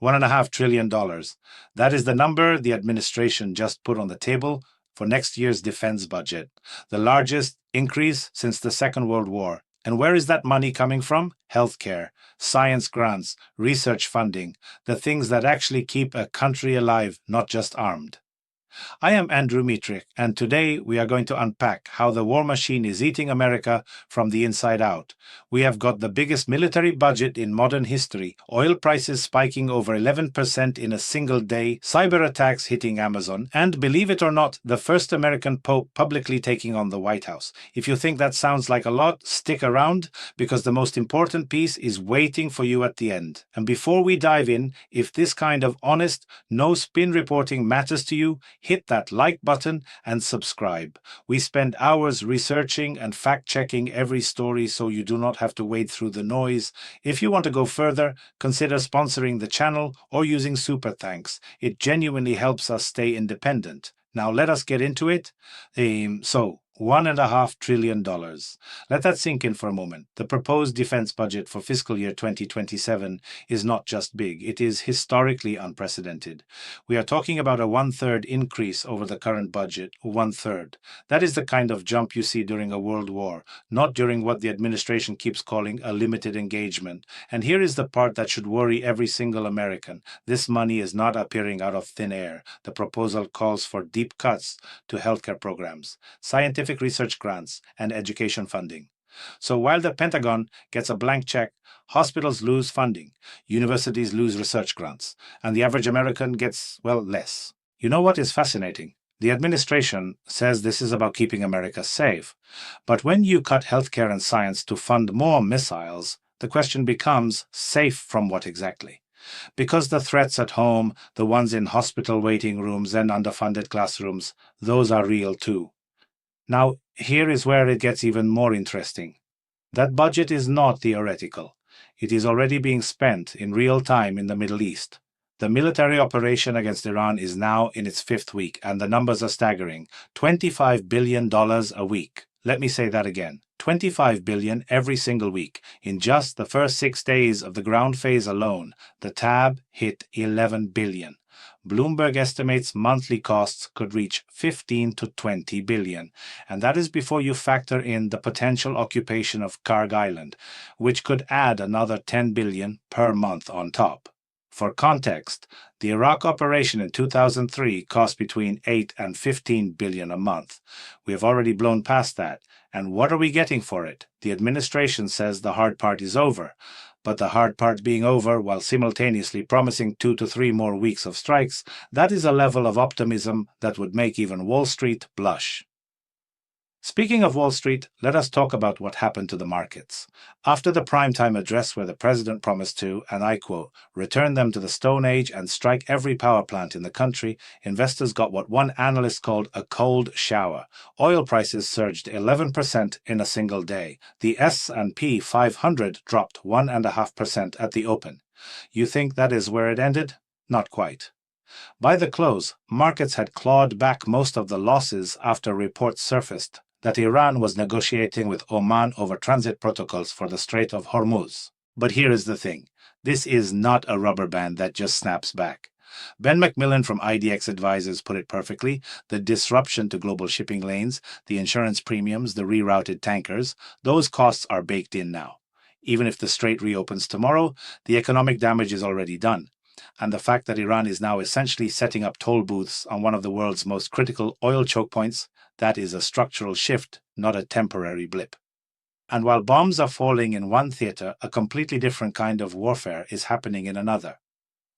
$1.5 trillion. That is the number the administration just put on the table for next year's defense budget, the largest increase since the Second World War. And where is that money coming from? Healthcare, science grants, research funding, the things that actually keep a country alive, not just armed. I am Andrew Mitrich, and today we are going to unpack how the war machine is eating America from the inside out. We have got the biggest military budget in modern history, oil prices spiking over 11% in a single day, cyber attacks hitting Amazon, and believe it or not, the first American pope publicly taking on the White House. If you think that sounds like a lot, stick around, because the most important piece is waiting for you at the end. And before we dive in, if this kind of honest, no-spin reporting matters to you, hit that like button and subscribe. We spend hours researching and fact-checking every story so you do not have to wade through the noise. If you want to go further, consider sponsoring the channel or using super thanks. It genuinely helps us stay independent. Now let us get into it. $1.5 trillion. Let that sink in for a moment. The proposed defense budget for fiscal year 2027 is not just big, it is historically unprecedented. We are talking about a one-third increase over the current budget, one-third. That is the kind of jump you see during a world war, not during what the administration keeps calling a limited engagement. And here is the part that should worry every single American. This money is not appearing out of thin air. The proposal calls for deep cuts to healthcare programs, scientific research grants, and education funding. So while the Pentagon gets a blank check, hospitals lose funding, universities lose research grants, and the average American gets, well, less. You know what is fascinating? The administration says this is about keeping America safe. But when you cut healthcare and science to fund more missiles, the question becomes, safe from what exactly? Because the threats at home, the ones in hospital waiting rooms and underfunded classrooms, those are real too. Now, here is where it gets even more interesting. That budget is not theoretical. It is already being spent in real time in the Middle East. The military operation against Iran is now in its fifth week, and the numbers are staggering. $25 billion a week. Let me say that again. $25 billion every single week. In just the first 6 days of the ground phase alone, the tab hit $11 billion. Bloomberg estimates monthly costs could reach 15 to 20 billion, and that is before you factor in the potential occupation of Karg Island, which could add another 10 billion per month on top. For context, the Iraq operation in 2003 cost between 8 and 15 billion a month. We have already blown past that, and what are we getting for it? The administration says the hard part is over. But the hard part being over while simultaneously promising 2 to 3 more weeks of strikes, that is a level of optimism that would make even Wall Street blush. Speaking of Wall Street, let us talk about what happened to the markets. After the primetime address where the president promised to, and I quote, return them to the Stone Age and strike every power plant in the country, investors got what one analyst called a cold shower. Oil prices surged 11% in a single day. The S&P 500 dropped 1.5% at the open. You think that is where it ended? Not quite. By the close, markets had clawed back most of the losses after reports surfaced that Iran was negotiating with Oman over transit protocols for the Strait of Hormuz. But here is the thing. This is not a rubber band that just snaps back. Ben McMillan from IDX Advisors put it perfectly. The disruption to global shipping lanes, the insurance premiums, the rerouted tankers, those costs are baked in now. Even if the strait reopens tomorrow, the economic damage is already done. And the fact that Iran is now essentially setting up toll booths on one of the world's most critical oil choke points, that is a structural shift, not a temporary blip. And while bombs are falling in one theater, a completely different kind of warfare is happening in another.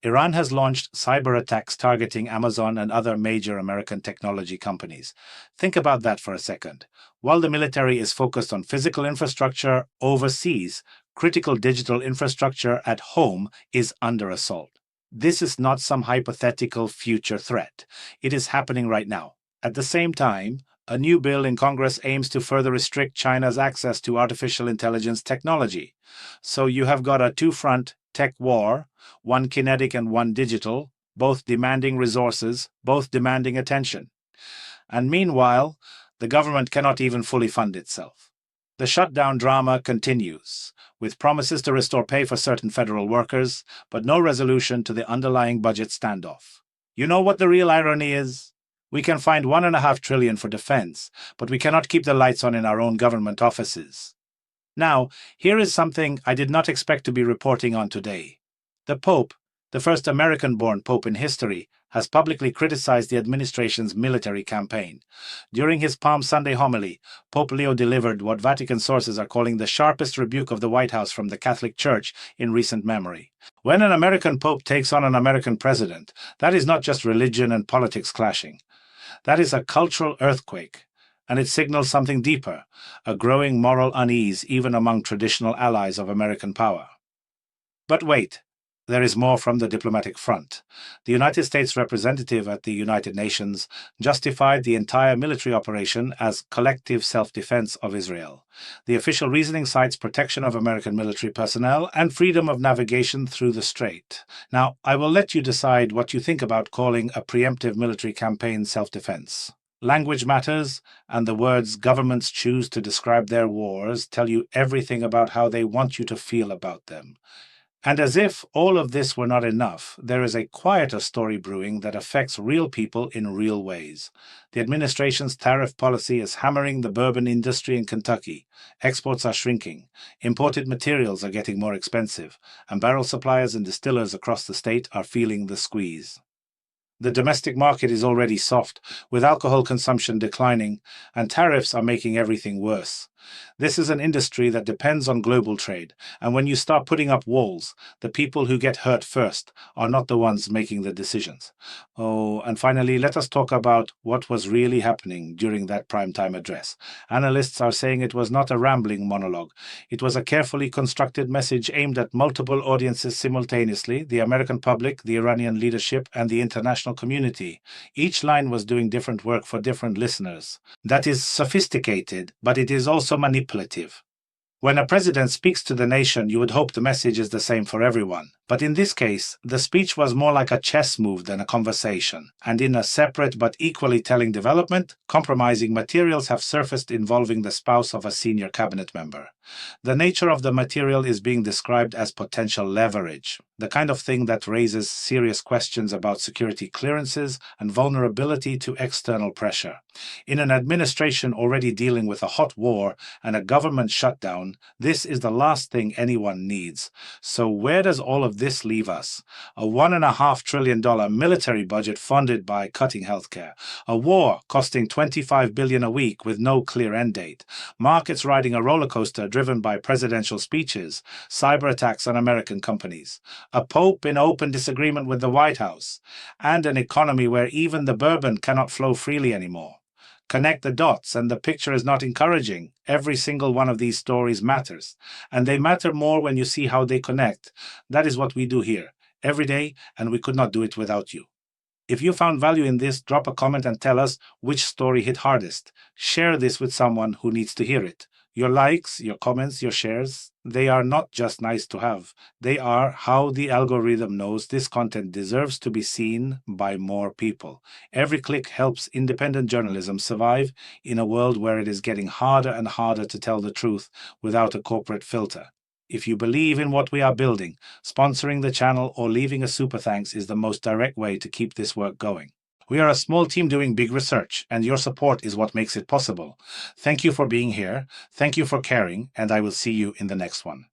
Iran has launched cyber attacks targeting Amazon and other major American technology companies. Think about that for a second. While the military is focused on physical infrastructure overseas, critical digital infrastructure at home is under assault. This is not some hypothetical future threat. It is happening right now. At the same time, a new bill in Congress aims to further restrict China's access to artificial intelligence technology. So you have got a two-front tech war, one kinetic and one digital, both demanding resources, both demanding attention. And meanwhile, the government cannot even fully fund itself. The shutdown drama continues, with promises to restore pay for certain federal workers, but no resolution to the underlying budget standoff. You know what the real irony is? We can find $1.5 trillion for defense, but we cannot keep the lights on in our own government offices. Now, here is something I did not expect to be reporting on today. The Pope, the first American-born Pope in history, has publicly criticized the administration's military campaign. During his Palm Sunday homily, Pope Leo delivered what Vatican sources are calling the sharpest rebuke of the White House from the Catholic Church in recent memory. When an American Pope takes on an American president, that is not just religion and politics clashing. That is a cultural earthquake, and it signals something deeper, a growing moral unease even among traditional allies of American power. But wait, there is more from the diplomatic front. The United States representative at the United Nations justified the entire military operation as collective self-defense of Israel. The official reasoning cites protection of American military personnel and freedom of navigation through the strait. Now, I will let you decide what you think about calling a preemptive military campaign self-defense. Language matters, and the words governments choose to describe their wars tell you everything about how they want you to feel about them. And as if all of this were not enough, there is a quieter story brewing that affects real people in real ways. The administration's tariff policy is hammering the bourbon industry in Kentucky. Exports are shrinking. Imported materials are getting more expensive, and barrel suppliers and distillers across the state are feeling the squeeze. The domestic market is already soft, with alcohol consumption declining, and tariffs are making everything worse. This is an industry that depends on global trade, and when you start putting up walls, the people who get hurt first are not the ones making the decisions. Oh, and finally, let us talk about what was really happening during that primetime address. Analysts are saying it was not a rambling monologue. It was a carefully constructed message aimed at multiple audiences simultaneously: the American public, the Iranian leadership, and the international community. Each line was doing different work for different listeners. That is sophisticated, but it is also manipulative. When a president speaks to the nation, you would hope the message is the same for everyone. But in this case, the speech was more like a chess move than a conversation. And in a separate but equally telling development, compromising materials have surfaced involving the spouse of a senior cabinet member. The nature of the material is being described as potential leverage, the kind of thing that raises serious questions about security clearances and vulnerability to external pressure. In an administration already dealing with a hot war and a government shutdown, this is the last thing anyone needs. So where does all of this leave us? A $1.5 trillion military budget funded by cutting healthcare, a war costing $25 billion a week with no clear end date, markets riding a roller coaster driven by presidential speeches, cyberattacks on American companies, a pope in open disagreement with the White House, and an economy where even the bourbon cannot flow freely anymore. Connect the dots, and the picture is not encouraging. Every single one of these stories matters, and they matter more when you see how they connect. That is what we do here, every day, and we could not do it without you. If you found value in this, drop a comment and tell us which story hit hardest. Share this with someone who needs to hear it. Your likes, your comments, your shares, they are not just nice to have. They are how the algorithm knows this content deserves to be seen by more people. Every click helps independent journalism survive in a world where it is getting harder and harder to tell the truth without a corporate filter. If you believe in what we are building, sponsoring the channel or leaving a super thanks is the most direct way to keep this work going. We are a small team doing big research, and your support is what makes it possible. Thank you for being here, thank you for caring, and I will see you in the next one.